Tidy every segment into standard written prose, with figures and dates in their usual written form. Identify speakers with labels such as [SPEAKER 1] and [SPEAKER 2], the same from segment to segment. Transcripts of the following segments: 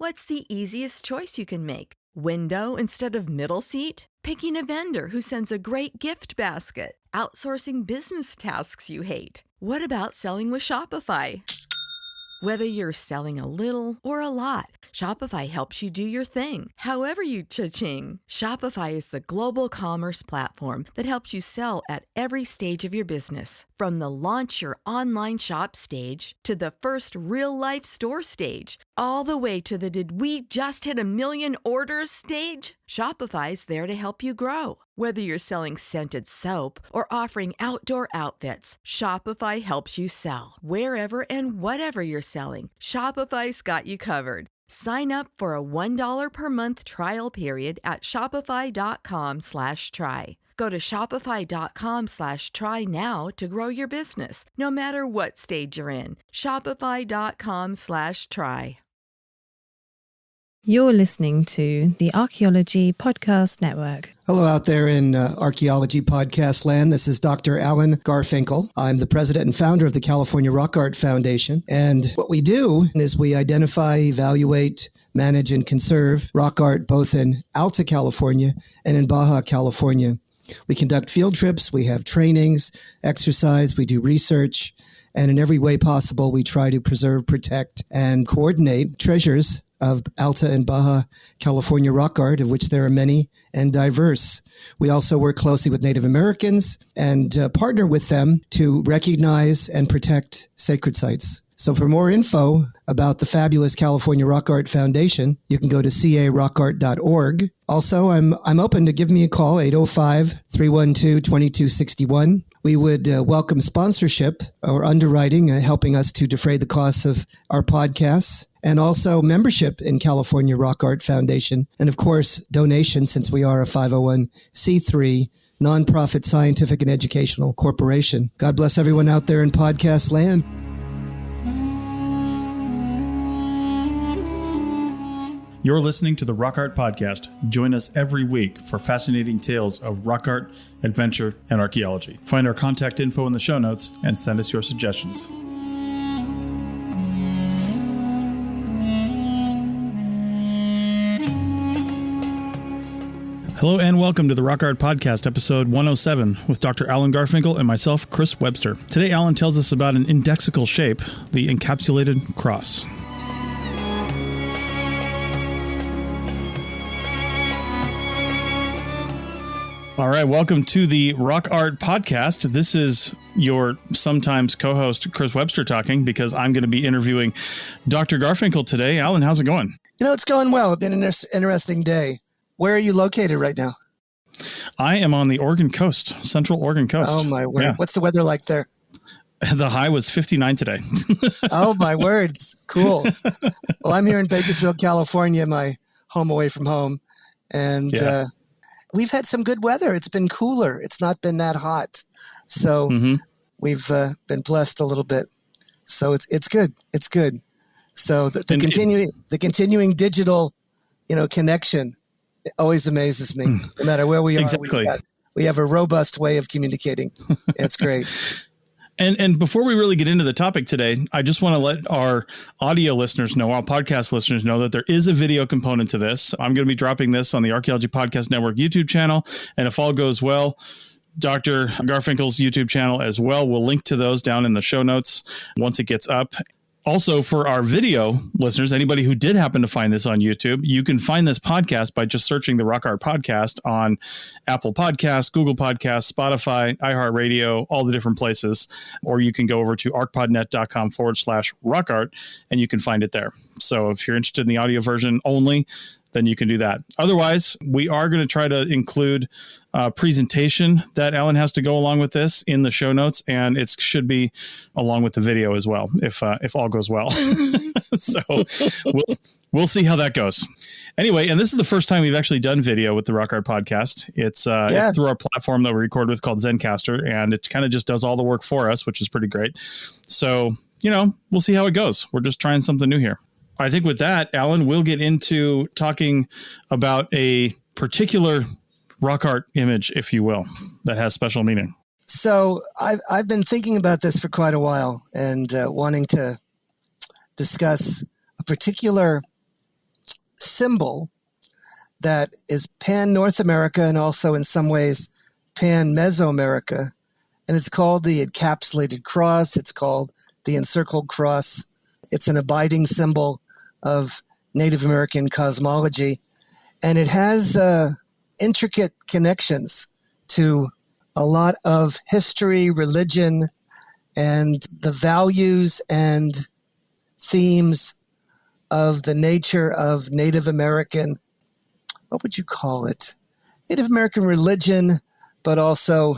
[SPEAKER 1] What's the easiest choice you can make? Window instead of middle seat? Picking a vendor who sends a great gift basket? Outsourcing business tasks you hate? What about selling with Shopify? Whether you're selling a little or a lot, Shopify helps you do your thing, however you cha-ching. Shopify is the global commerce platform that helps you sell at every stage of your business. From the launch your online shop stage to the first real-life store stage, all the way to the did we just hit a million orders stage. Shopify's there to help you grow. Whether you're selling scented soap or offering outdoor outfits, Shopify helps you sell. Wherever and whatever you're selling, Shopify's got you covered. Sign up for a $1 per month trial period at shopify.com/try. Go to shopify.com/try now to grow your business, no matter what stage you're in. Shopify.com/try.
[SPEAKER 2] You're listening to the Archaeology Podcast Network.
[SPEAKER 3] Hello out there in Archaeology Podcast land. This is Dr. Alan Garfinkel. I'm the president and founder of the California Rock Art Foundation. And what we do is we identify, evaluate, manage, and conserve rock art both in Alta California and in Baja California. We conduct field trips, we have trainings, exercise, we do research, and in every way possible, we try to preserve, protect, and coordinate treasures of Alta and Baja California rock art, of which there are many and diverse. We also work closely with Native Americans and partner with them to recognize and protect sacred sites. So for more info about the fabulous California Rock Art Foundation, you can go to carockart.org. Also, I'm open to give me a call, 805-312-2261. We would welcome sponsorship or underwriting, helping us to defray the costs of our podcasts, and also membership in California Rock Art Foundation. And of course, donations, since we are a 501c3 nonprofit scientific and educational corporation. God bless everyone out there in podcast land.
[SPEAKER 4] You're listening to the Rock Art Podcast. Join us every week for fascinating tales of rock art, adventure, and archaeology. Find our contact info in the show notes and send us your suggestions. Hello and welcome to the Rock Art Podcast, episode 107, with Dr. Alan Garfinkel and myself, Chris Webster. Today, Alan tells us about an indexical shape, the Encapsulated Cross. All right, welcome to the Rock Art Podcast. This is your sometimes co-host, Chris Webster, talking because I'm going to be interviewing Dr. Garfinkel today. Alan, how's it going?
[SPEAKER 3] You know, it's going well. It's been an interesting day. Where are you located right now?
[SPEAKER 4] I am on the Oregon coast, central Oregon coast.
[SPEAKER 3] Oh, my word.
[SPEAKER 4] Yeah.
[SPEAKER 3] What's the weather like there?
[SPEAKER 4] The high was 59 today.
[SPEAKER 3] Oh, my words. Cool. Well, I'm here in Bakersfield, California, my home away from home. And we've had some good weather. It's been cooler. It's not been that hot. So we've been blessed a little bit. So it's good. It's good. So the continuing digital, connection, it always amazes me. No matter where we are,
[SPEAKER 4] exactly.
[SPEAKER 3] we have a robust way of communicating. It's great.
[SPEAKER 4] And before we really get into the topic today, I just want to let our audio listeners know, our podcast listeners know that there is a video component to this. I'm going to be dropping this on the Archaeology Podcast Network YouTube channel. And if all goes well, Dr. Garfinkel's YouTube channel as well. We'll link to those down in the show notes once it gets up. Also, for our video listeners, anybody who did happen to find this on YouTube, you can find this podcast by just searching the Rock Art Podcast on Apple Podcasts, Google Podcasts, Spotify, iHeartRadio, all the different places. Or you can go over to arcpodnet.com/rockart and you can find it there. So if you're interested in the audio version only, then you can do that. Otherwise, we are going to try to include a presentation that Alan has to go along with this in the show notes, and it should be along with the video as well, if all goes well. So we'll see how that goes. Anyway, and this is the first time we've actually done video with the Rock Art Podcast. It's through our platform that we record with called Zencastr, and it kind of just does all the work for us, which is pretty great. So, we'll see how it goes. We're just trying something new here. I think with that, Alan, we'll get into talking about a particular rock art image, if you will, that has special meaning.
[SPEAKER 3] So I've been thinking about this for quite a while and wanting to discuss a particular symbol that is pan-North America and also in some ways pan-Mesoamerica. And it's called the Encapsulated Cross. It's called the Encircled Cross. It's an abiding symbol of Native American cosmology. And it has intricate connections to a lot of history, religion, and the values and themes of the nature of Native American, what would you call it? Native American religion, but also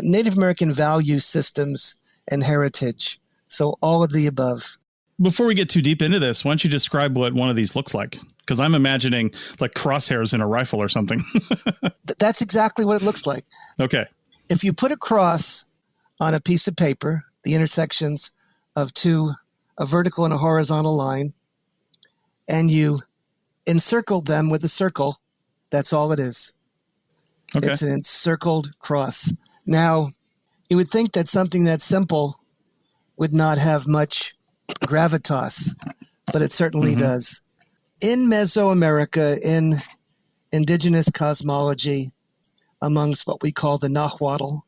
[SPEAKER 3] Native American value systems and heritage. So all of the above.
[SPEAKER 4] Before we get too deep into this, why don't you describe what one of these looks like? Because I'm imagining like crosshairs in a rifle or something.
[SPEAKER 3] That's exactly what it looks like.
[SPEAKER 4] Okay.
[SPEAKER 3] If you put a cross on a piece of paper, the intersections of a vertical and a horizontal line, and you encircled them with a circle, that's all it is.
[SPEAKER 4] Okay.
[SPEAKER 3] It's an encircled cross. Now, you would think that something that simple would not have much gravitas, but it certainly does. In Mesoamerica, in indigenous cosmology, amongst what we call the Nahuatl,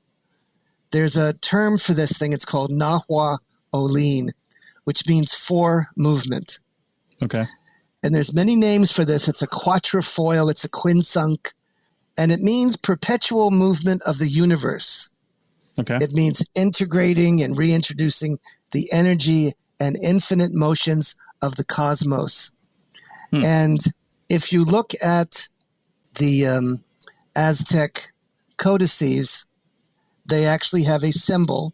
[SPEAKER 3] there's a term for this thing. It's called Nahua Olin, which means four movement.
[SPEAKER 4] Okay.
[SPEAKER 3] And there's many names for this. It's a quatrefoil, it's a quinsunk, and it means perpetual movement of the universe.
[SPEAKER 4] Okay.
[SPEAKER 3] It means integrating and reintroducing the energy and infinite motions of the cosmos. And if you look at the Aztec codices, they actually have a symbol,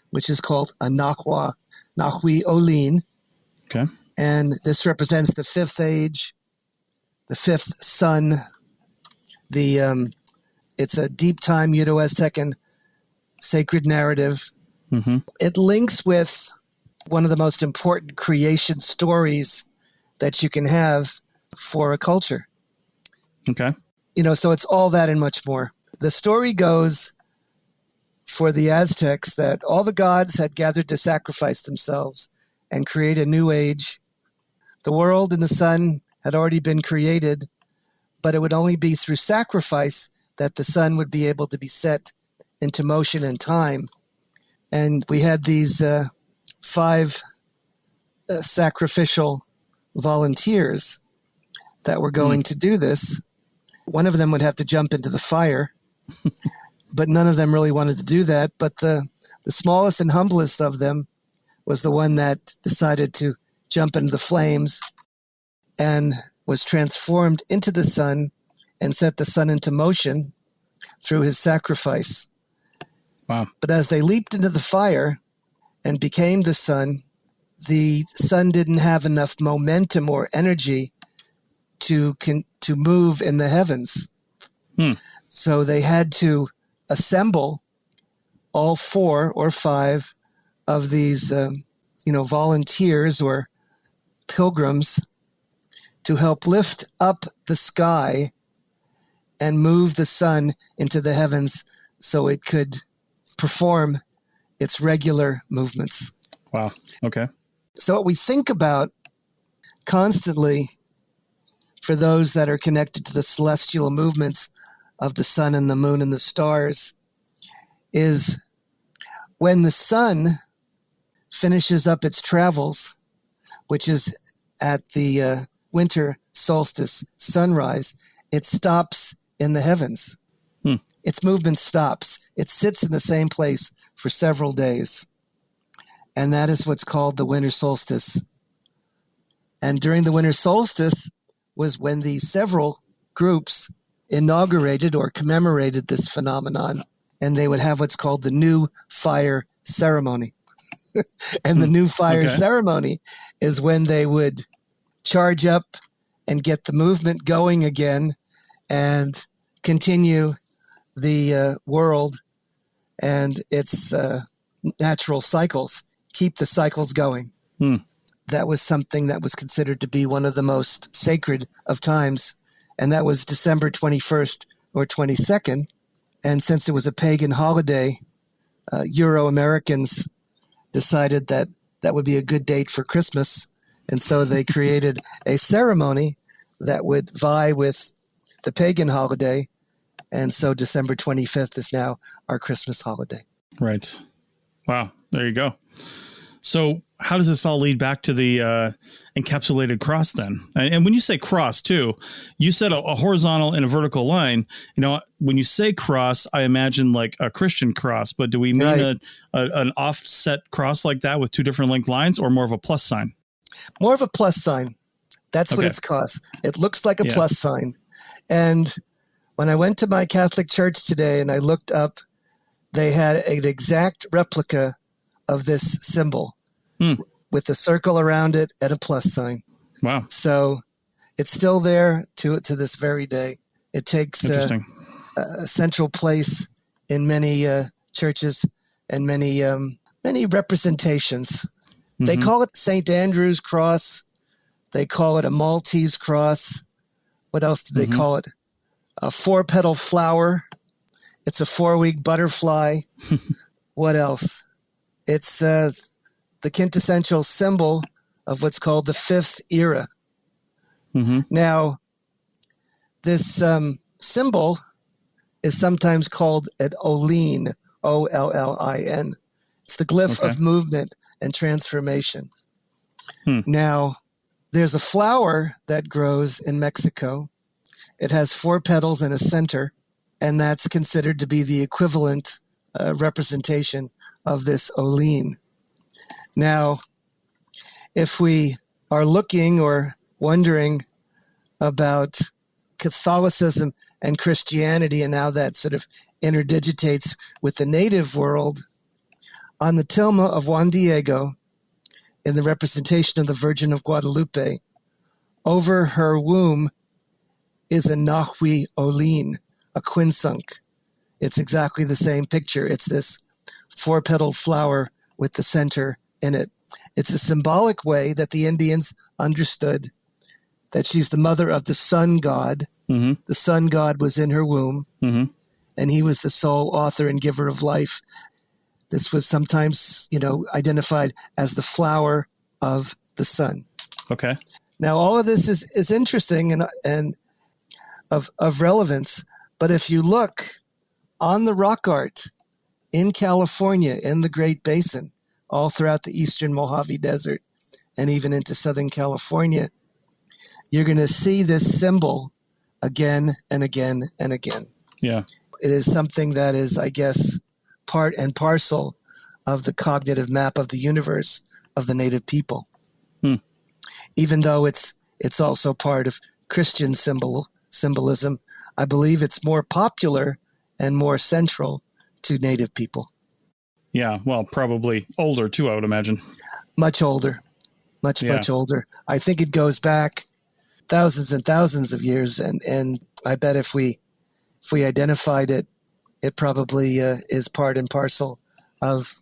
[SPEAKER 3] which is called a Nahui Olin.
[SPEAKER 4] Okay.
[SPEAKER 3] And this represents the fifth age, the fifth sun. It's a deep time Uto-Aztecan sacred narrative. It links with one of the most important creation stories that you can have for a culture.
[SPEAKER 4] Okay.
[SPEAKER 3] So it's all that and much more. The story goes for the Aztecs that all the gods had gathered to sacrifice themselves and create a new age. The world and the sun had already been created, but it would only be through sacrifice that the sun would be able to be set into motion and time. And we had these 5 sacrificial volunteers that were going to do this. One of them would have to jump into the fire, but none of them really wanted to do that. But the smallest and humblest of them was the one that decided to jump into the flames and was transformed into the sun and set the sun into motion through his sacrifice.
[SPEAKER 4] Wow.
[SPEAKER 3] But as they leaped into the fire and became the sun didn't have enough momentum or energy to move in the heavens. So they had to assemble all 4 or 5 of these, volunteers or pilgrims to help lift up the sky and move the sun into the heavens so it could perform its regular movements.
[SPEAKER 4] Wow. Okay.
[SPEAKER 3] So what we think about constantly for those that are connected to the celestial movements of the sun and the moon and the stars is when the sun finishes up its travels, which is at the winter solstice sunrise, it stops in the heavens. Its movement stops. It sits in the same place for several days. And that is what's called the winter solstice. And during the winter solstice was when the several groups inaugurated or commemorated this phenomenon. And they would have what's called the New Fire Ceremony. And the New Fire Ceremony is when they would charge up and get the movement going again and continue the world and its natural cycles, keep the cycles going. That was something that was considered to be one of the most sacred of times, and that was December 21st or 22nd. And since it was a pagan holiday, Euro-Americans decided that that would be a good date for Christmas, and so they created a ceremony that would vie with the pagan holiday. And so December 25th is now our Christmas holiday.
[SPEAKER 4] Right. Wow. There you go. So how does this all lead back to the encapsulated cross then? And when you say cross too, you said a horizontal and a vertical line. You know, when you say cross, I imagine like a Christian cross, but do we mean an offset cross like that with two different length lines, or more of a plus sign?
[SPEAKER 3] More of a plus sign. That's what it's called. It looks like a plus sign. And when I went to my Catholic church today and I looked up, they had an exact replica of this symbol with a circle around it and a plus sign.
[SPEAKER 4] Wow.
[SPEAKER 3] So it's still there to this very day. It takes a central place in many churches and many representations. Mm-hmm. They call it St. Andrew's cross. They call it a Maltese cross. What else do they call it? A 4-petal flower. It's a 4-week butterfly. What else? It's the quintessential symbol of what's called the fifth era. Mm-hmm. Now, this symbol is sometimes called an Ollin, O-L-L-I-N. It's the glyph of movement and transformation. Now, there's a flower that grows in Mexico. It has 4 petals and a center, and that's considered to be the equivalent representation of this Ollin. Now, if we are looking or wondering about Catholicism and Christianity and how that sort of interdigitates with the native world, on the tilma of Juan Diego, in the representation of the Virgin of Guadalupe, over her womb is a Nahui Ollin, a quinsunk. It's exactly the same picture. It's this 4-petaled flower with the center in it. It's a symbolic way that the Indians understood that she's the mother of the sun god. Mm-hmm. The sun god was in her womb, and he was the sole author and giver of life. This was sometimes, identified as the flower of the sun. Okay. Now, all of this is interesting and of relevance. But if you look on the rock art in California, in the Great Basin, all throughout the eastern Mojave Desert, and even into Southern California, you're going to see this symbol again and again and again. Yeah. It is something that is, I guess, part and parcel of the cognitive map of the universe of the native people. Even though it's also part of Christian symbolism, I believe it's more popular and more central to native people. Yeah, well, probably older too, I would imagine. Much older. Much older. I think it goes back thousands and thousands of years, and I bet if we identified it, it probably is part and parcel of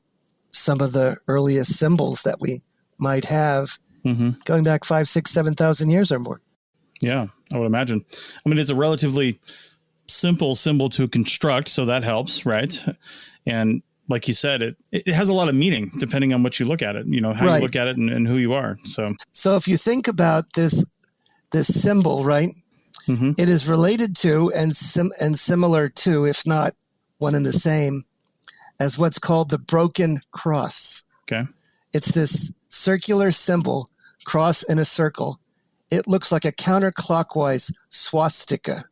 [SPEAKER 3] some of the earliest symbols that we might have going back 5,000, 6,000, 7,000 years or more. Yeah, I would imagine. I mean, it's a relatively simple symbol to construct, so that helps, right? And like you said, it has a lot of meaning depending on what you look at it, how you look at it and who you are. So if you think about this symbol, right, it is related to and similar to, if not one and the same, as what's called the broken cross. Okay. It's this circular symbol, cross in a circle. It looks like a counterclockwise swastika.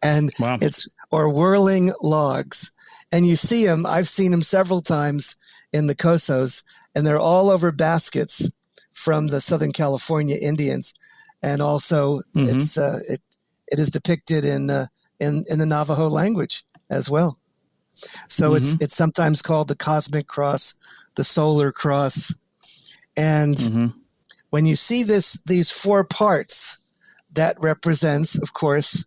[SPEAKER 3] And it's, or whirling logs. And you see them, I've seen them several times in the Cosos, and they're all over baskets from the Southern California Indians. And also it is depicted in the Navajo language as well. So it's sometimes called the cosmic cross, the solar cross. And when you see these 4 parts, that represents, of course,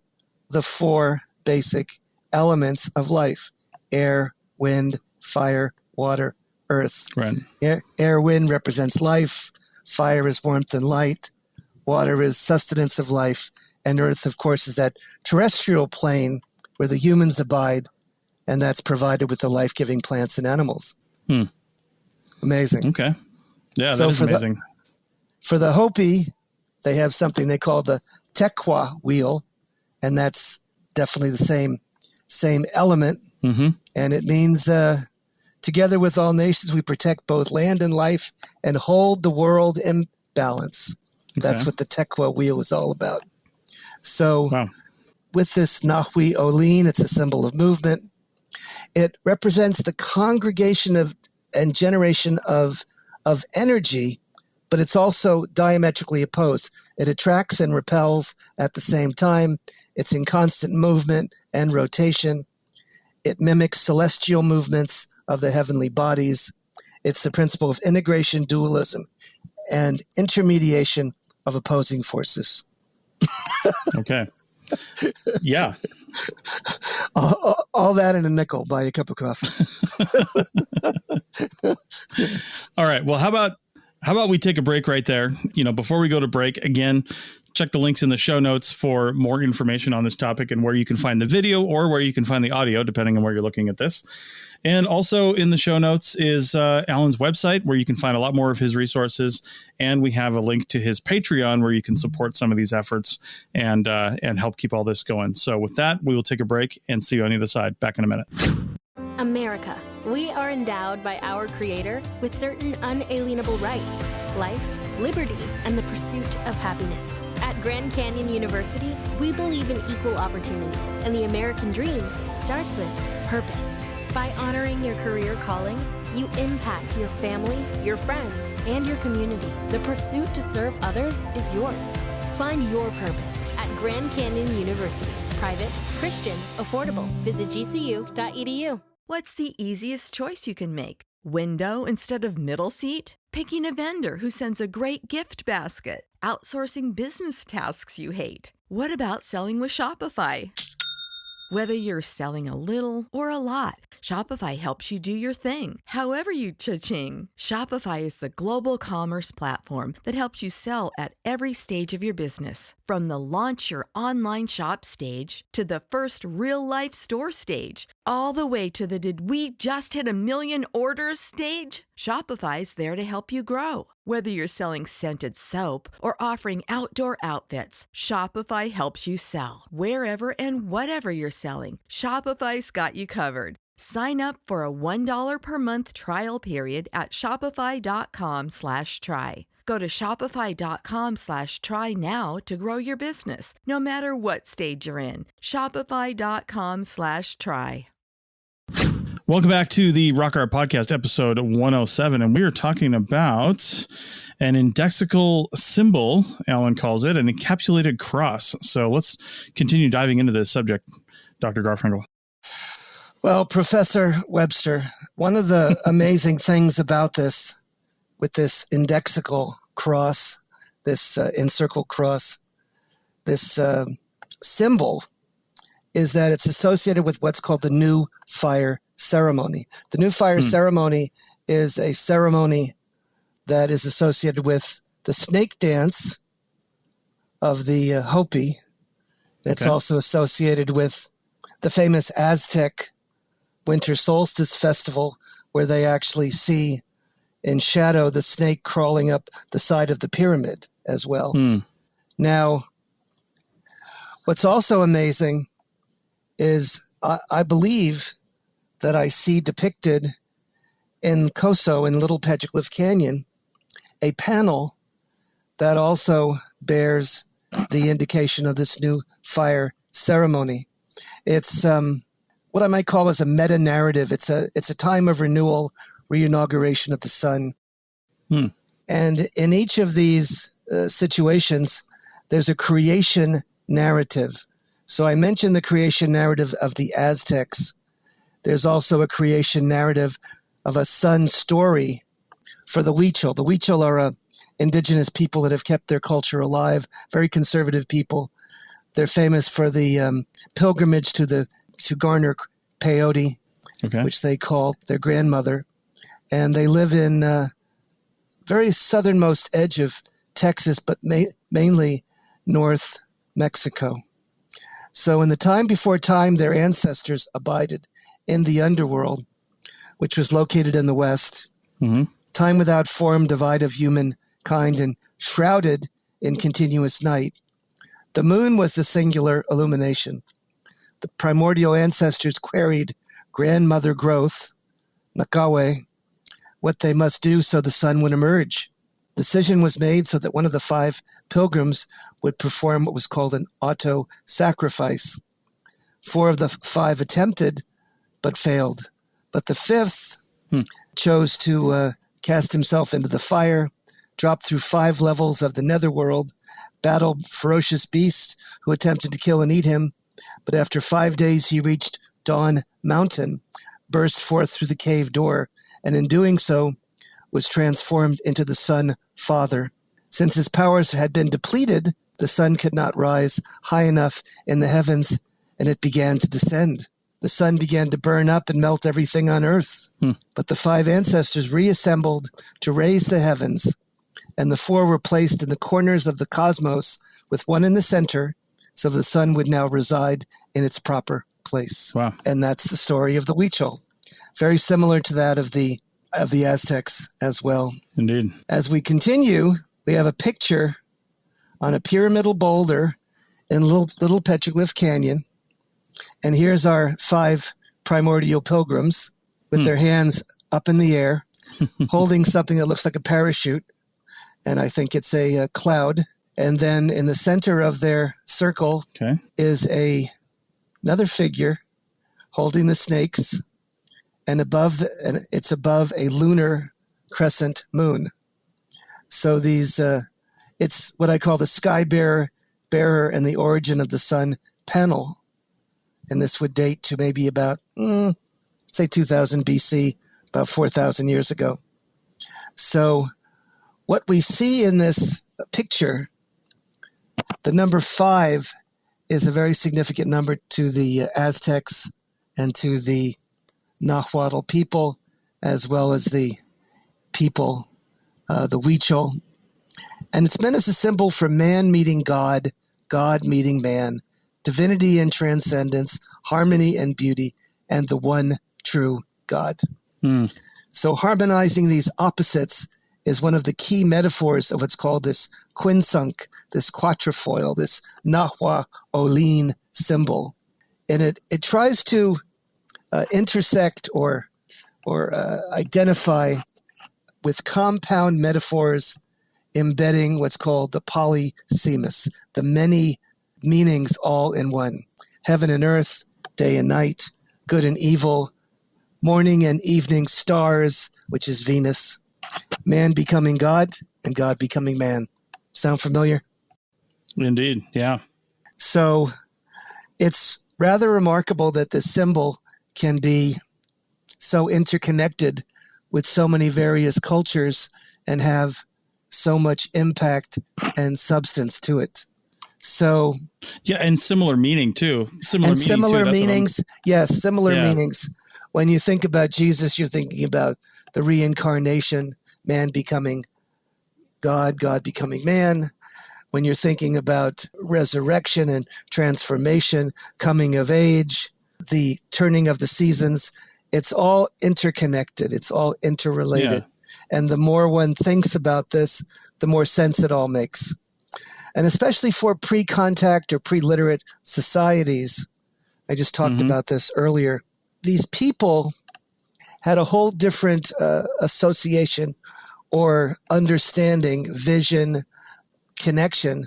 [SPEAKER 3] the 4 basic elements of life: air, wind, fire, water, earth. Right. Air, wind represents life. Fire is warmth and light. Water is sustenance of life. And earth, of course, is that terrestrial plane where the humans abide, and that's provided with the life-giving plants and animals. Amazing. Okay. Yeah, so that is amazing. For the Hopi, they have something they call the Tekwa wheel, and that's definitely the same element.
[SPEAKER 4] Mm-hmm.
[SPEAKER 3] And it means together with all nations, we protect both land and life and hold the world in balance.
[SPEAKER 4] Okay.
[SPEAKER 3] That's what the Tekwa wheel is all about. So
[SPEAKER 4] Wow.
[SPEAKER 3] with this Nahui Olin, it's a symbol of movement. It represents the congregation of and generation of energy, but it's also diametrically opposed. It attracts and repels at the same time. It's in constant movement and rotation. It mimics celestial movements of the heavenly bodies. It's the principle of integration, dualism, and intermediation of opposing forces.
[SPEAKER 4] Okay. Yeah.
[SPEAKER 3] All that in a nickel. Buy a cup of coffee.
[SPEAKER 4] All right. Well, how about we take a break right there? Before we go to break, again, check the links in the show notes for more information on this topic and where you can find the video or where you can find the audio, depending on where you're looking at this. And also in the show notes is Alan's website, where you can find a lot more of his resources. And we have a link to his Patreon, where you can support some of these efforts and help keep all this going. So with that, we will take a break and see you on the other side. Back in a minute.
[SPEAKER 5] America. We are endowed by our Creator with certain unalienable rights: life, liberty, and the pursuit of happiness. At Grand Canyon University, we believe in equal opportunity, and the American dream starts with purpose. By honoring your career calling, you impact your family, your friends, and your community. The pursuit to serve others is yours. Find your purpose at Grand Canyon University. Private, Christian, affordable. Visit gcu.edu.
[SPEAKER 1] What's the easiest choice you can make? Window instead of middle seat? Picking a vendor who sends a great gift basket? Outsourcing business tasks you hate? What about selling with Shopify? Whether you're selling a little or a lot, Shopify helps you do your thing, however you cha-ching. Shopify is the global commerce platform that helps you sell at every stage of your business. From the launch your online shop stage to the first real-life store stage, all the way to the did we just hit 1 million orders stage. Shopify's there to help you grow. Whether you're selling scented soap or offering outdoor outfits, Shopify helps you sell. Wherever and whatever you're selling, Shopify's got you covered. Sign up for a $1 per month trial period at shopify.com/try. Go to shopify.com/try now to grow your business, no matter what stage you're in. Shopify.com/try.
[SPEAKER 4] Welcome back to the Rock Art Podcast, episode 107. And we are talking about an indexical symbol, Alan calls it, an encapsulated cross. So let's continue diving into this subject, Dr. Garfinkel.
[SPEAKER 3] Well, Professor Webster, one of the amazing things about this, with this indexical cross, this encircled cross, this symbol, is that it's associated with what's called the New Fire Ceremony. The New Fire Ceremony is a ceremony that is associated with the snake dance of the Hopi. It's also associated with the famous Aztec winter solstice festival, where they actually see in shadow the snake crawling up the side of the pyramid as well. Now, what's also amazing is I believe that I see depicted in Coso, in Little Petroglyph Canyon, a panel that also bears the indication of this new fire ceremony. It's what I might call as a meta-narrative. It's a time of renewal, reinauguration of the sun. And in each of these situations, there's a creation narrative. So I mentioned the creation narrative of the Aztecs. There's also a creation narrative of a sun story for the Huichol. The Huichol are a indigenous people that have kept their culture alive, very conservative people. They're famous for the pilgrimage to garner peyote, which they call their grandmother. And they live in very southernmost edge of Texas, but mainly North Mexico. So in the time before time, their ancestors abided in the underworld, which was located in the West. Time without form, divide of humankind, and shrouded in continuous night. The moon was the singular illumination. The primordial ancestors queried grandmother growth, Nakawe, what they must do so the sun would emerge. Decision was made so that one of the 5 pilgrims would perform what was called an auto-sacrifice. 4 of the 5 attempted, but failed. But the 5th chose to cast himself into the fire, drop through 5 levels of the netherworld, battle ferocious beasts who attempted to kill and eat him. But after 5 days, he reached Dawn Mountain, burst forth through the cave door, and in doing so, was transformed into the Sun Father. Since his powers had been depleted, the sun could not rise high enough in the heavens, and it began to descend. The sun began to burn up and melt everything on earth. But the 5 ancestors reassembled to raise the heavens, and the 4 were placed in the corners of the cosmos, with one in the center, so the sun would now reside in its proper place.
[SPEAKER 4] Wow.
[SPEAKER 3] And that's the story of the Huichol. Very similar to that of the Aztecs as well.
[SPEAKER 4] Indeed.
[SPEAKER 3] As we continue, we have a picture on a pyramidal boulder in little Petroglyph Canyon. And here's our 5 primordial pilgrims with their hands up in the air, holding something that looks like a parachute. And I think it's a cloud. And then in the center of their circle is another figure holding the snakes. And it's above a lunar crescent moon. So it's what I call the sky bearer and the origin of the sun panel. And this would date to maybe about, say 2000 BC, about 4,000 years ago. So what we see in this picture, the number 5 is a very significant number to the Aztecs and to the Nahuatl people, as well as the people, the Huichol. And it's meant as a symbol for man meeting God, God meeting man, divinity and transcendence, harmony and beauty, and the one true God. So harmonizing these opposites is one of the key metaphors of what's called this quinsunk, this quatrefoil, this Nahuatl symbol. And it tries to intersect or identify with compound metaphors embedding what's called the polysemous, the many meanings all in one. Heaven and earth, day and night, good and evil, morning and evening stars, which is Venus, man becoming God, and God becoming man. Sound familiar?
[SPEAKER 4] Indeed, yeah.
[SPEAKER 3] So it's rather remarkable that this symbol can be so interconnected with so many various cultures and have so much impact and substance to it. So
[SPEAKER 4] yeah, and similar meaning too.
[SPEAKER 3] Similar meanings. Yes, similar meanings. When you think about Jesus, you're thinking about the reincarnation, man becoming God, God becoming man. When you're thinking about resurrection and transformation, coming of age, the turning of the seasons, it's all interconnected. It's all interrelated. Yeah. And the more one thinks about this, the more sense it all makes. And especially for pre-contact or pre-literate societies, I just talked about this earlier, these people had a whole different association or understanding, vision, connection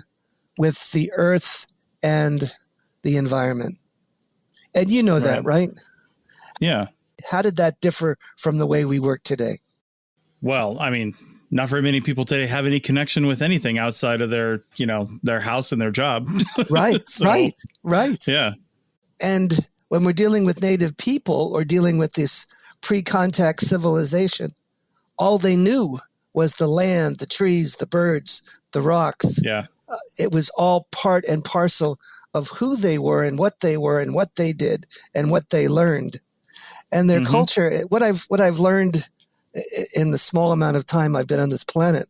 [SPEAKER 3] with the earth and the environment. And you know that, right?
[SPEAKER 4] Yeah.
[SPEAKER 3] How did that differ from the way we work today?
[SPEAKER 4] Well, I mean, not very many people today have any connection with anything outside of their, their house and their job.
[SPEAKER 3] Right, right.
[SPEAKER 4] Yeah.
[SPEAKER 3] And when we're dealing with native people or dealing with this pre-contact civilization, all they knew was the land, the trees, the birds, the rocks.
[SPEAKER 4] Yeah.
[SPEAKER 3] It was all part and parcel of who they were and what they did and what they learned. And their culture, what I've learned in the small amount of time I've been on this planet,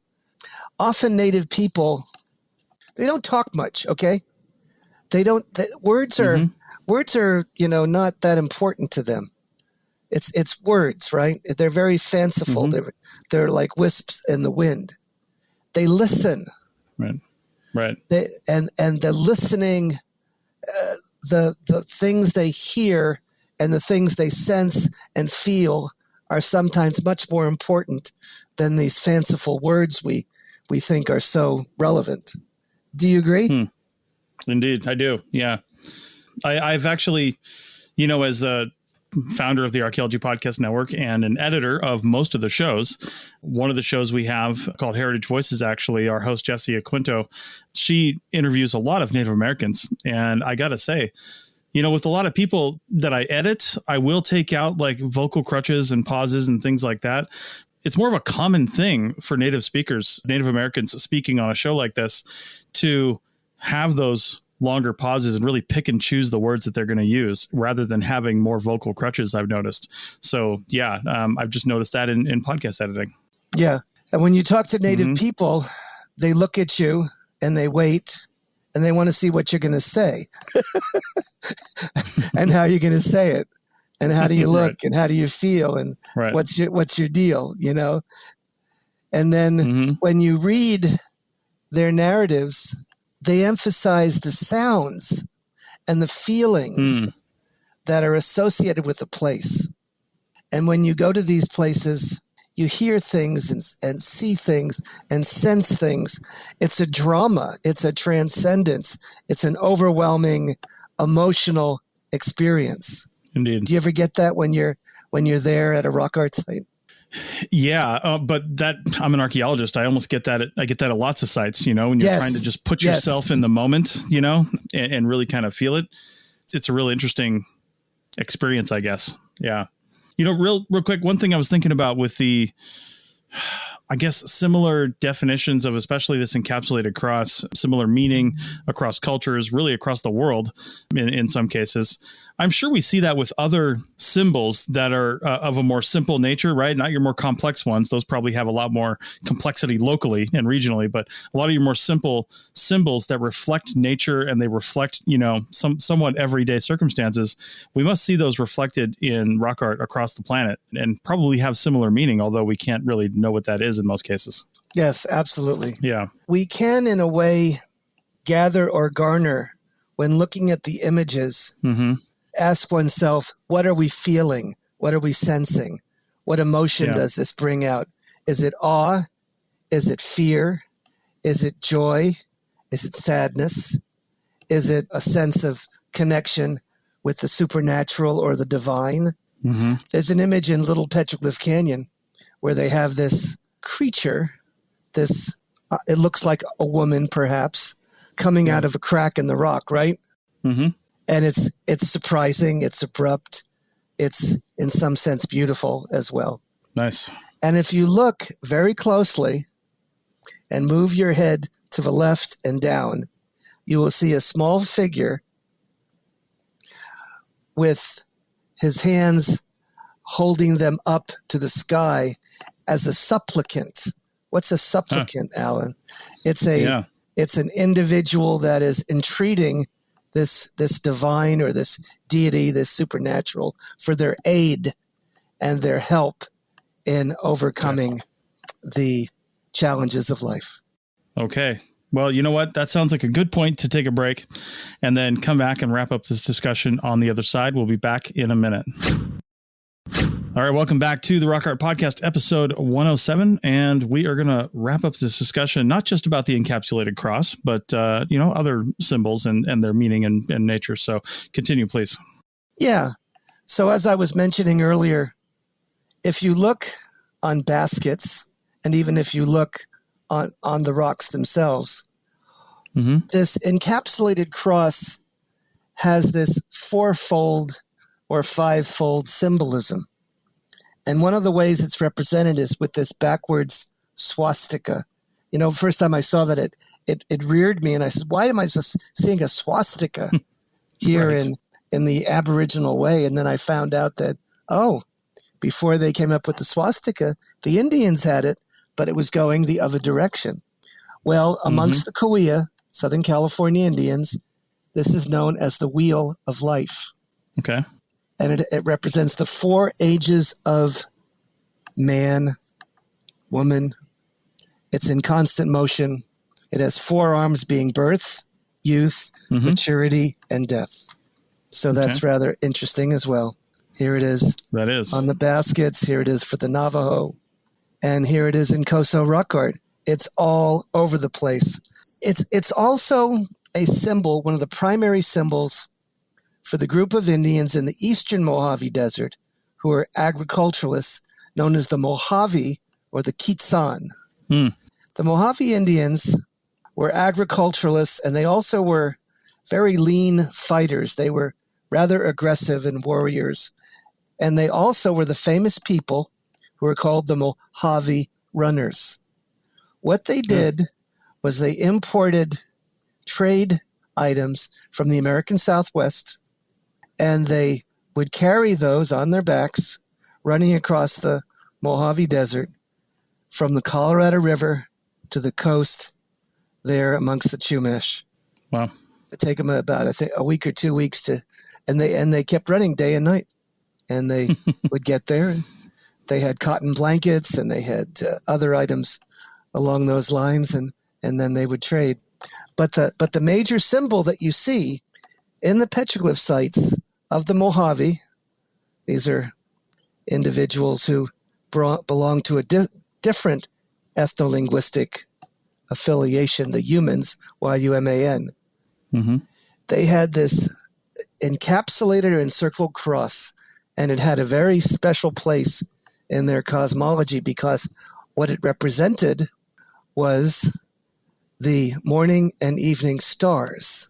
[SPEAKER 3] often native people, they don't talk much, okay? Words are not that important to them. It's words, right? They're very fanciful. They're like wisps in the wind. They listen.
[SPEAKER 4] Right. Right.
[SPEAKER 3] And the listening, the things they hear and the things they sense and feel are sometimes much more important than these fanciful words we think are so relevant. Do you agree?
[SPEAKER 4] Indeed, I do. Yeah. I've actually, as a founder of the Archaeology Podcast Network and an editor of most of the shows, one of the shows we have called Heritage Voices, actually, our host, Jessie Aquinto, she interviews a lot of Native Americans. And I got to say, with a lot of people that I edit, I will take out like vocal crutches and pauses and things like that. It's more of a common thing for Native speakers, Native Americans speaking on a show like this, to have those longer pauses and really pick and choose the words that they're going to use rather than having more vocal crutches, I've noticed. So, yeah, I've just noticed that in podcast editing.
[SPEAKER 3] Yeah. And when you talk to Native people, they look at you and they wait and they want to see what you're going to say and how you're going to say it and how do you look and how do you feel and what's your deal, And then when you read their narratives, they emphasize the sounds and the feelings that are associated with a place. And when you go to these places, you hear things and see things and sense things. It's a drama. It's a transcendence. It's an overwhelming emotional experience.
[SPEAKER 4] Indeed.
[SPEAKER 3] Do you ever get that when you're there at a rock art site?
[SPEAKER 4] Yeah, but I'm an archaeologist. I almost get that. I get that at lots of sites, when you're trying to just put yourself in the moment, and really kind of feel it. It's a really interesting experience, I guess. Yeah. Real quick, one thing I was thinking about with the, I guess, similar definitions of especially this encapsulated cross, similar meaning across cultures, really across the world in some cases. I'm sure we see that with other symbols that are of a more simple nature, right? Not your more complex ones. Those probably have a lot more complexity locally and regionally, but a lot of your more simple symbols that reflect nature and they reflect, somewhat everyday circumstances. We must see those reflected in rock art across the planet and probably have similar meaning, although we can't really know what that is in most cases.
[SPEAKER 3] Yes, absolutely.
[SPEAKER 4] Yeah.
[SPEAKER 3] We can, in a way, gather or garner when looking at the images. Ask oneself, what are we feeling? What are we sensing? What emotion does this bring out? Is it awe? Is it fear? Is it joy? Is it sadness? Is it a sense of connection with the supernatural or the divine? There's an image in Little Petroglyph Canyon where they have this creature, it looks like a woman perhaps, coming out of a crack in the rock, right? And it's surprising, it's abrupt, it's in some sense beautiful as well.
[SPEAKER 4] Nice.
[SPEAKER 3] And if you look very closely and move your head to the left and down, you will see a small figure with his hands holding them up to the sky as a supplicant. What's a supplicant, Alan? It's an individual that is entreating this divine or this deity, this supernatural, for their aid and their help in overcoming the challenges of life.
[SPEAKER 4] Okay. Well, you know what? That sounds like a good point to take a break and then come back and wrap up this discussion on the other side. We'll be back in a minute. All right, welcome back to the Rock Art Podcast, episode 107, and we are going to wrap up this discussion, not just about the encapsulated cross, but, other symbols and their meaning and nature. So continue, please.
[SPEAKER 3] Yeah. So as I was mentioning earlier, if you look on baskets, and even if you look on the rocks themselves, this encapsulated cross has this fourfold or fivefold symbolism. And one of the ways it's represented is with this backwards swastika. First time I saw that, it reared me, and I said, why am I seeing a swastika here in the Aboriginal way? And then I found out that, before they came up with the swastika, the Indians had it, but it was going the other direction. Well, amongst the Cahuilla, Southern California Indians, this is known as the Wheel of Life.
[SPEAKER 4] Okay.
[SPEAKER 3] And it represents the 4 ages of man, woman. It's in constant motion. It has 4 arms being birth, youth, maturity, and death. So that's rather interesting as well. Here it is.
[SPEAKER 4] That is.
[SPEAKER 3] On the baskets. Here it is for the Navajo. And here it is in Coso rock art. It's all over the place. It's also a symbol, one of the primary symbols for the group of Indians in the eastern Mojave Desert who are agriculturalists, known as the Mojave or the Kitsan. The Mojave Indians were agriculturalists, and they also were very lean fighters. They were rather aggressive and warriors. And they also were the famous people who were called the Mojave Runners. What they did was they imported trade items from the American Southwest, and they would carry those on their backs, running across the Mojave Desert from the Colorado River to the coast there amongst the Chumash.
[SPEAKER 4] Wow.
[SPEAKER 3] It take them about, I think, a week or 2 weeks and they kept running day and night. And they would get there, and they had cotton blankets, and they had other items along those lines, and then they would trade. But the major symbol that you see in the petroglyph sites of the Mojave, these are individuals who belong to a different ethno-linguistic affiliation, the Humans, Y-U-M-A-N. They had this encapsulated or encircled cross, and it had a very special place in their cosmology because what it represented was the morning and evening stars.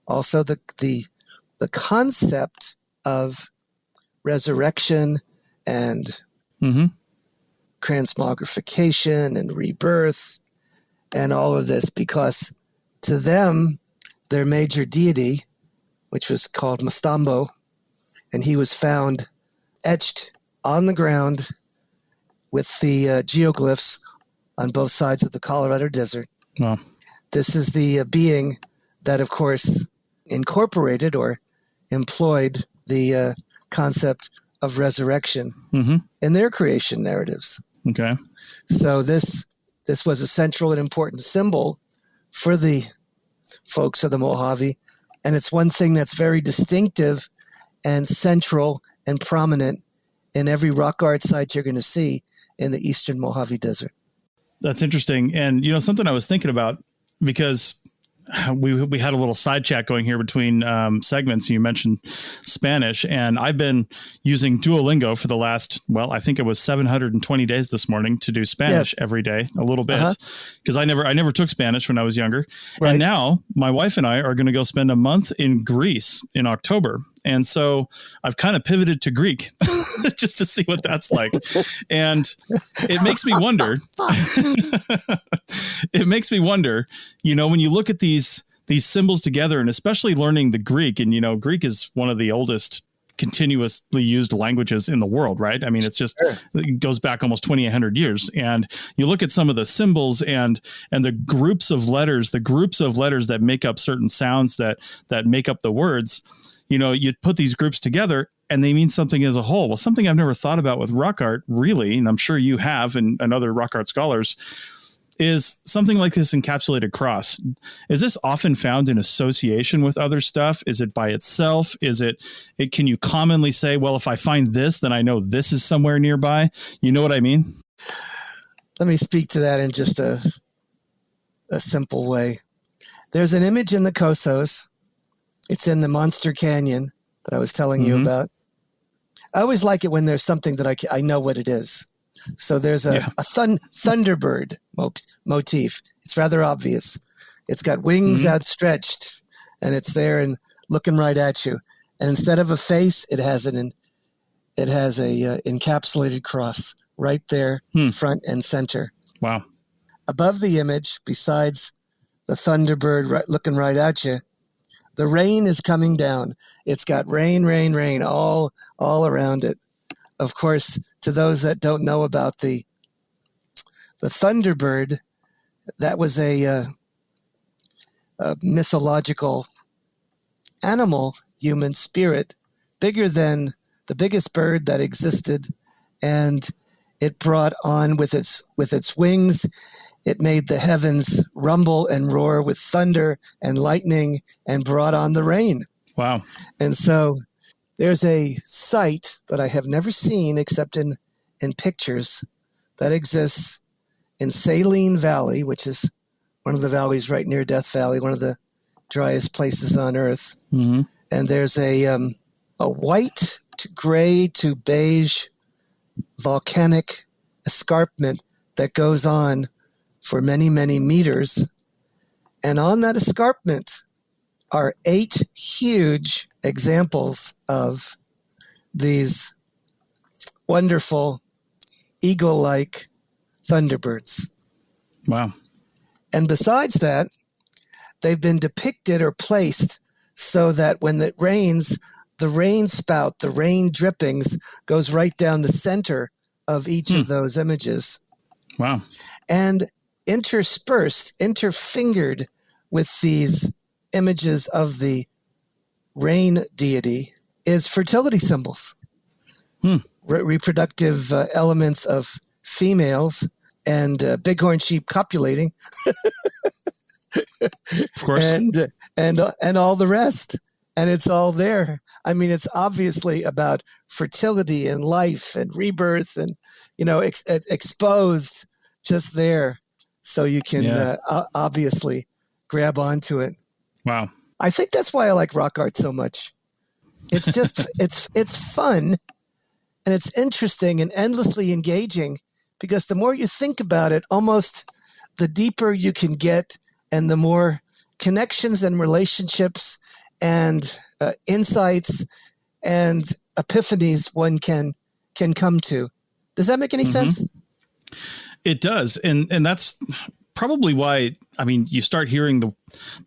[SPEAKER 3] Also, the concept of resurrection and transmogrification and rebirth and all of this, because to them, their major deity, which was called Mastambo, and he was found etched on the ground with the geoglyphs on both sides of the Colorado Desert.
[SPEAKER 4] Wow.
[SPEAKER 3] This is the being that, of course, incorporated or employed the concept of resurrection in their creation narratives.
[SPEAKER 4] Okay.
[SPEAKER 3] So this was a central and important symbol for the folks of the Mojave, and it's one thing that's very distinctive and central and prominent in every rock art site you're going to see in the eastern Mojave Desert.
[SPEAKER 4] That's interesting. And, something I was thinking about, because we had a little side chat going here between segments. You mentioned Spanish, and I've been using Duolingo for the last, I think it was 720 days this morning to do Spanish every day, a little bit, because I never took Spanish when I was younger. Right. And now my wife and I are going to go spend a month in Greece in October. And so I've kind of pivoted to Greek just to see what that's like. And it makes me wonder, when you look at these symbols together, and especially learning the Greek, and, Greek is one of the oldest continuously used languages in the world, right? I mean, it's just, it goes back almost 2,800 years. And you look at some of the symbols and the groups of letters that make up certain sounds that make up the words. You put these groups together and they mean something as a whole. Well, something I've never thought about with rock art, really, and I'm sure you have, and other rock art scholars, is something like this encapsulated cross. Is this often found in association with other stuff? Is it by itself? Can you commonly say, well, if I find this, then I know this is somewhere nearby? You know what I mean?
[SPEAKER 3] Let me speak to that in just a simple way. There's an image in the Cosos. It's in the Monster Canyon that I was telling you about. I always like it when there's something that I know what it is. So there's a thunderbird motif. It's rather obvious. It's got wings outstretched, and it's there and looking right at you. And instead of a face, it has a encapsulated cross right there, front and center. Wow! Above the image, besides the thunderbird looking right at you, the rain is coming down. It's got rain, rain, rain all around it. Of course, to those that don't know about the thunderbird, that was a mythological animal, human spirit, bigger than the biggest bird that existed, and it brought on with its wings. it made the heavens rumble and roar with thunder and lightning and brought on the rain.
[SPEAKER 4] Wow.
[SPEAKER 3] And so there's a site that I have never seen except in pictures that exists in Saline Valley, which is one of the valleys right near Death Valley, one of the driest places on Earth.
[SPEAKER 4] Mm-hmm.
[SPEAKER 3] And there's a white to gray to beige volcanic escarpment that goes on for many, many meters. And on that escarpment are 8 huge examples of these wonderful eagle-like thunderbirds.
[SPEAKER 4] Wow.
[SPEAKER 3] And besides that, they've been depicted or placed so that when it rains, the rain spout, the rain drippings goes right down the center of each of those images.
[SPEAKER 4] Wow.
[SPEAKER 3] And interspersed, interfingered with these images of the rain deity is fertility symbols, reproductive elements of females and bighorn sheep copulating,
[SPEAKER 4] of course,
[SPEAKER 3] and all the rest. And it's all there. I mean, it's obviously about fertility and life and rebirth, and exposed just there, so you can obviously grab onto it.
[SPEAKER 4] Wow.
[SPEAKER 3] I think that's why I like rock art so much. It's just it's fun, and it's interesting and endlessly engaging, because the more you think about it, almost the deeper you can get, and the more connections and relationships and insights and epiphanies one can come to. Does that make any sense?
[SPEAKER 4] It does. And that's probably why, I mean, you start hearing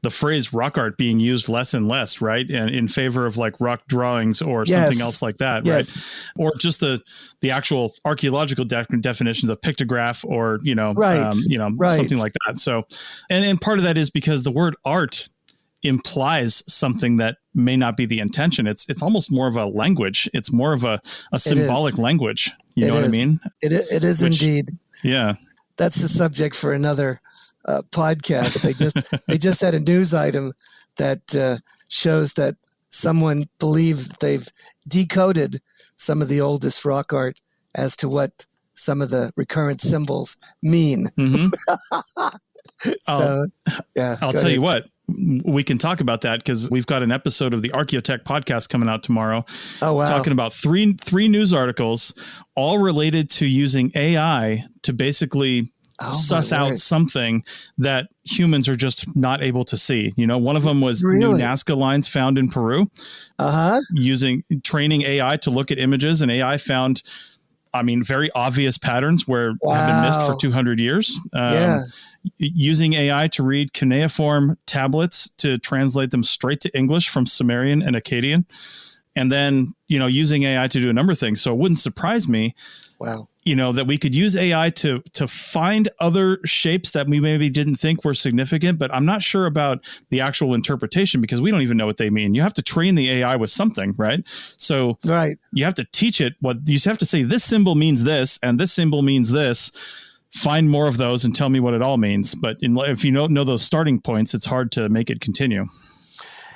[SPEAKER 4] the phrase rock art being used less and less, right? And in favor of like rock drawings or something else like that, right? Or just the actual archaeological definitions of pictograph or, something like that. So, and part of that is because the word art implies something that may not be the intention. It's almost more of a language. It's more of a symbolic language. You know what I mean?
[SPEAKER 3] It is indeed.
[SPEAKER 4] Yeah.
[SPEAKER 3] That's the subject for another podcast. They just had a news item that shows that someone believes that they've decoded some of the oldest rock art as to what some of the recurrent symbols mean. So,
[SPEAKER 4] I'll tell you what, we can talk about that because we've got an episode of the Archaeotech podcast coming out tomorrow.
[SPEAKER 3] Oh, wow.
[SPEAKER 4] Talking about three news articles, all related to using AI to basically suss out something that humans are just not able to see. One of them was new Nazca lines found in Peru, training AI to look at images, and AI found, very obvious patterns where have been missed for 200 years. Using AI to read cuneiform tablets to translate them straight to English from Sumerian and Akkadian. And then, using AI to do a number of things. So it wouldn't surprise me, that we could use AI to find other shapes that we maybe didn't think were significant, but I'm not sure about the actual interpretation because we don't even know what they mean. You have to train the AI with something, right? So you have to teach it you have to say this symbol means this and this symbol means this. Find more of those and tell me what it all means. But if you don't know those starting points, it's hard to make it continue.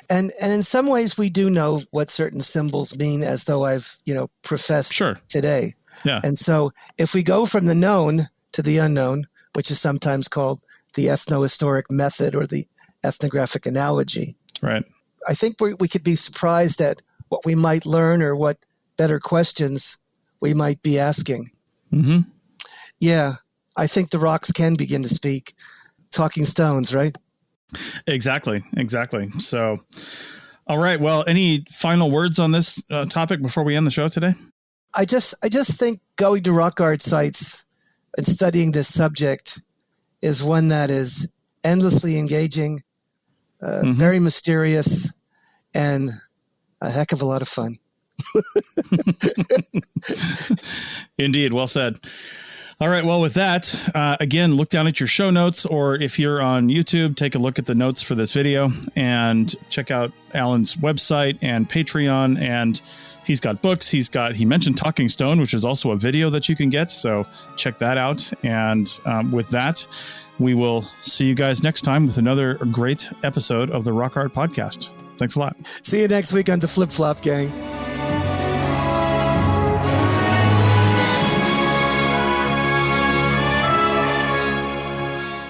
[SPEAKER 3] And in some ways, we do know what certain symbols mean, as though I've professed today.
[SPEAKER 4] Yeah.
[SPEAKER 3] And so if we go from the known to the unknown, which is sometimes called the ethnohistoric method or the ethnographic analogy,
[SPEAKER 4] right?
[SPEAKER 3] I think we could be surprised at what we might learn or what better questions we might be asking.
[SPEAKER 4] Mm-hmm.
[SPEAKER 3] Yeah, I think the rocks can begin to speak. Talking stones, right?
[SPEAKER 4] Exactly. So, all right. Well, any final words on this topic before we end the show today?
[SPEAKER 3] I just think going to rock art sites and studying this subject is one that is endlessly engaging, very mysterious, and a heck of a lot of fun.
[SPEAKER 4] Indeed. Well said. All right. Well, with that, again, look down at your show notes, or if you're on YouTube, take a look at the notes for this video and check out Alan's website and Patreon. And he's got books. He mentioned Talking Stone, which is also a video that you can get. So check that out. And with that, we will see you guys next time with another great episode of the Rock Art Podcast. Thanks a lot.
[SPEAKER 3] See you next week on the Flip Flop Gang.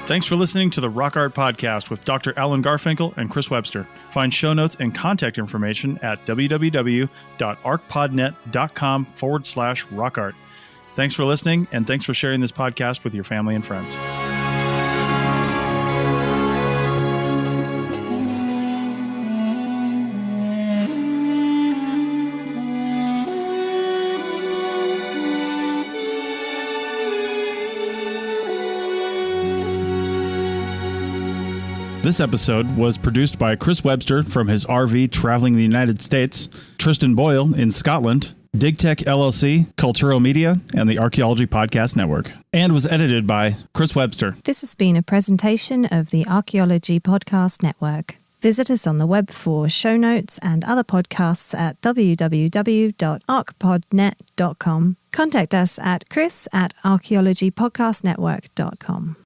[SPEAKER 4] Thanks for listening to the Rock Art Podcast with Dr. Alan Garfinkel and Chris Webster. Find show notes and contact information at www.arcpodnet.com/rockart. Thanks for listening, and thanks for sharing this podcast with your family and friends. This episode was produced by Chris Webster from his RV traveling the United States, Tristan Boyle in Scotland, DigTech LLC, Cultural Media, and the Archaeology Podcast Network, and was edited by Chris Webster.
[SPEAKER 2] This has been a presentation of the Archaeology Podcast Network. Visit us on the web for show notes and other podcasts at www.arcpodnet.com. Contact us at chris@archaeologypodcastnetwork.com.